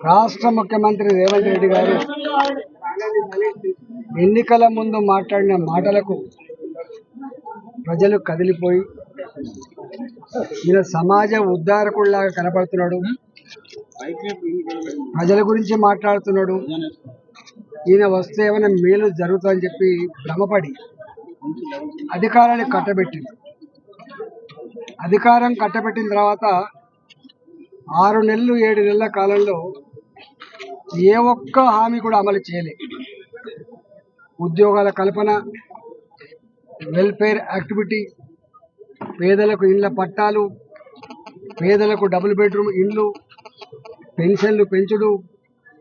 రాష్ట్ర ముఖ్యమంత్రి రేవంత్ రెడ్డి గారు ఎన్నికల ముందు మాట్లాడిన మాటలకు ప్రజలు కదిలిపోయి ఈయన సమాజ ఉద్ధారకుడిలాగా కనపడుతున్నాడు, ప్రజల గురించి మాట్లాడుతున్నాడు, ఈయన వస్తే ఏమైనా మేలు జరుగుతుందని చెప్పి భ్రమపడి అధికారాన్ని కట్టబెట్టింది. అధికారం కట్టబెట్టిన తర్వాత 6 నెలలు 7 నెలల కాలంలో ఏ ఒక్క హామీ కూడా అమలు చేయలేదు. ఉద్యోగాల కల్పన, వెల్ఫేర్ యాక్టివిటీ, పేదలకు ఇండ్ల పట్టాలు, పేదలకు డబుల్ బెడ్రూమ్ ఇండ్లు, పెన్షన్లు పెంచుడు,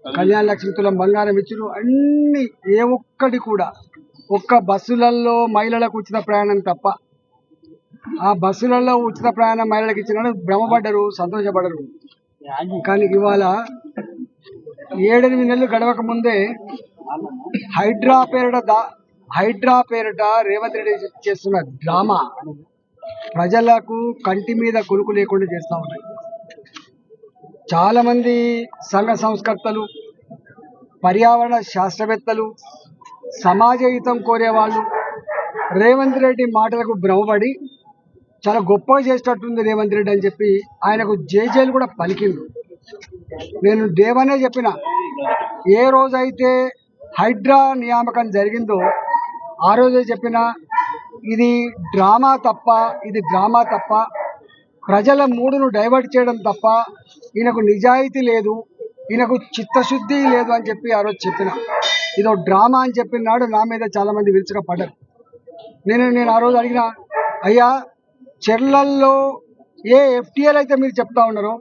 కళ్యాణ లక్ష్మి తులం బంగారం ఇచ్చుడు, అన్ని ఏ ఒక్కటి కూడా ఒక్క బస్సులలో మహిళలకు ఉచిత ప్రయాణం తప్ప, ఆ బస్సులలో ఉచిత ప్రయాణం మహిళలకు ఇచ్చినాడు, భ్రమపడ్డరు, సంతోషపడరు. కానీ ఇవాళ 7-8 నెలలు గడవక ముందే హైడ్రా పేరిట రేవంత్ రెడ్డి చేస్తున్న డ్రామా ప్రజలకు కంటి మీద కొనుక్కు లేకుండా చేస్తూ ఉన్నాయి. చాలామంది సంఘ సంస్కర్తలు, పర్యావరణ శాస్త్రవేత్తలు, సమాజ హితం కోరేవాళ్ళు రేవంత్ రెడ్డి మాటలకు భ్రమపడి చాలా గొప్పగా చేసేటట్టుంది రేవంత్ రెడ్డి అని చెప్పి ఆయనకు జేజేలు కూడా పలికిండు. నేను దేవనే చెప్పిన, ఏ రోజైతే హైడ్రా నియామకం జరిగిందో ఆ రోజే చెప్పిన, ఇది డ్రామా తప్ప, ప్రజల మూడును డైవర్ట్ చేయడం తప్ప ఈయనకు నిజాయితీ లేదు, ఈయనకు చిత్తశుద్ధి లేదు అని చెప్పి ఆ రోజు చెప్పిన. ఇదో డ్రామా అని చెప్పినాడు. నా మీద చాలామంది విరుచుకుపడ్డారు. నేను ఆ రోజు అడిగిన, అయ్యా చెర్లల్లో ఏ ఎఫ్టీఎల్ అయితే మీరు చెప్తా ఉన్నారో,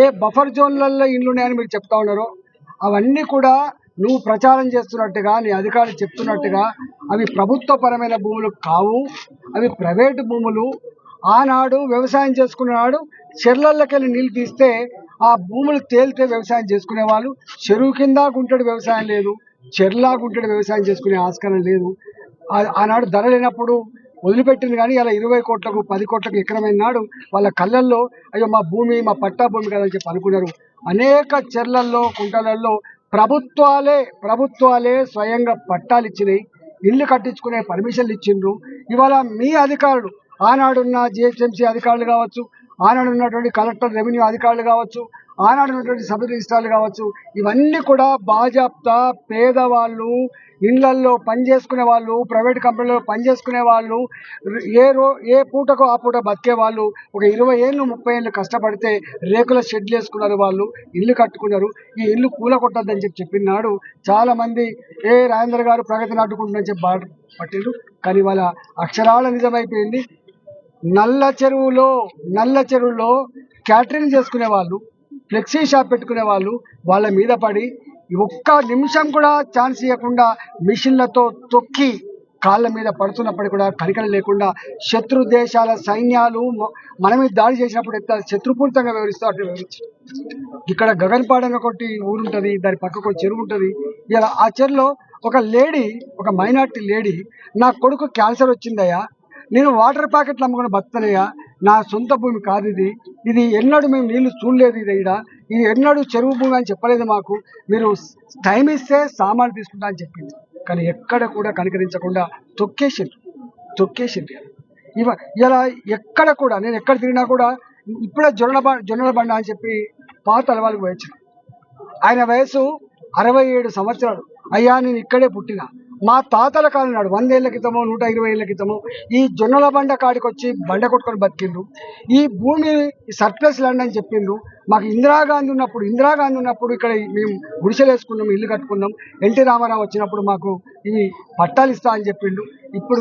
ఏ బఫర్ జోన్లలో ఇండ్లు ఉన్నాయని మీరు చెప్తా ఉన్నారో, అవన్నీ కూడా నువ్వు ప్రచారం చేస్తున్నట్టుగా, నీ అధికారులు చెప్తున్నట్టుగా అవి ప్రభుత్వపరమైన భూములు కావు, అవి ప్రైవేటు భూములు. ఆనాడు వ్యవసాయం చేసుకునేవాడు చెర్లల్లోకెళ్ళి నీళ్ళు తీస్తే ఆ భూములు తేలితే వ్యవసాయం చేసుకునేవాళ్ళు. చెరువు కింద గుంటడి వ్యవసాయం లేదు, చెర్లా గుంటడి వ్యవసాయం చేసుకునే ఆస్కారం లేదు. ఆనాడు ధర లేనప్పుడు వదిలిపెట్టింది. కానీ ఇలా 20 కోట్లకు 10 కోట్లకు ఎకరమైన నాడు వాళ్ళ కళ్ళల్లో అయ్యో మా భూమి, మా పట్టా భూమి కదని చెప్పి అనుకున్నారు. అనేక చెర్లల్లో, కుంటలల్లో ప్రభుత్వాలే స్వయంగా పట్టాలు ఇచ్చినాయి, ఇల్లు కట్టించుకునే పర్మిషన్లు ఇచ్చిండ్రు. ఇవాళ మీ అధికారులు, ఆనాడున్న జిహెచ్ఎంసీ అధికారులు కావచ్చు, ఆనాడు ఉన్నటువంటి కలెక్టర్ రెవెన్యూ అధికారులు కావచ్చు, ఆనాడు ఉన్నటువంటి సబ్ రిజిస్ట్రార్లు కావచ్చు, ఇవన్నీ కూడా బాజాప్తా పేదవాళ్ళు, ఇళ్లల్లో పనిచేసుకునే వాళ్ళు, ప్రైవేట్ కంపెనీలో పనిచేసుకునే వాళ్ళు, ఏ పూటకు ఆ పూట బతికే వాళ్ళు, ఒక 20 ఏళ్ళు 30 ఏళ్ళు కష్టపడితే రేకుల షెడ్లు వేసుకున్నారు, వాళ్ళు ఇల్లు కట్టుకున్నారు. ఈ ఇల్లు కూలగొట్టద్దని చెప్పినాడు. చాలామంది రాజేందర్ గారు ప్రగతి నాటుకుంటుందని చెప్పి పట్టిండు. కానీ వాళ్ళ అక్షరాల నిజమైపోయింది. నల్ల చెరువులో క్యాటరింగ్ చేసుకునే వాళ్ళు, ఫ్లెక్సీ షాప్ పెట్టుకునే వాళ్ళు వాళ్ళ మీద పడి ఒక్క నిమిషం కూడా ఛాన్స్ ఇవ్వకుండా మిషన్లతో తొక్కి కాళ్ళ మీద పడుతున్నప్పటికీ కూడా కనికరం లేకుండా శత్రు దేశాల సైన్యాలు మన మీద దాడి చేసినప్పుడు ఎంత శత్రుపూరితంగా వివరిస్తూ అట్లా వివరించారు. ఇక్కడ గగన్పాడ్ అని ఒకటి ఊరుంటుంది, దాని పక్కకు ఒక చెరువు ఉంటుంది. ఇలా ఆ చెరువులో ఒక మైనార్టీ లేడీ, నా కొడుకు క్యాన్సర్ వచ్చిందయ్యా, నేను వాటర్ ప్యాకెట్లు అమ్ముకుని బతుకుతానయ్యా, నా సొంత భూమి కాదు ఇది ఎన్నడూ మేము నీళ్లు చూడలేదు, ఇది ఎన్నడూ చెరువు భూమి అని చెప్పలేదు మాకు, మీరు టైం ఇస్తే సామాన్లు తీసుకుంటా అని చెప్పింది. కానీ ఎక్కడ కూడా కనికరించకుండా తొక్కేసింది. ఇలా ఎక్కడ కూడా నేను ఎక్కడ తిరిగినా కూడా ఇప్పుడే జొన్నల బండ అని చెప్పి పాత అలవాళ్ళకి పోయొచ్చు. ఆయన వయసు 67 సంవత్సరాలు. అయ్యా నేను ఇక్కడే పుట్టిన, మా తాతల కాలం నాడు 100 ఏళ్ల క్రితమో 120 ఏళ్ల క్రితమో ఈ జొన్నల బండ కాడికి వచ్చి బండ కొట్టుకొని బతికిండ్రు. ఈ భూమి సర్ప్లస్ ల్యాండ్ అని చెప్పిండ్రు. మాకు ఇందిరాగాంధీ ఉన్నప్పుడు ఇక్కడ మేము గుడిసెలు వేసుకున్నాం, ఇల్లు కట్టుకున్నాం. ఎన్టీ రామారావు వచ్చినప్పుడు మాకు ఇవి పట్టాలు ఇస్తా అని చెప్పిండు. ఇప్పుడు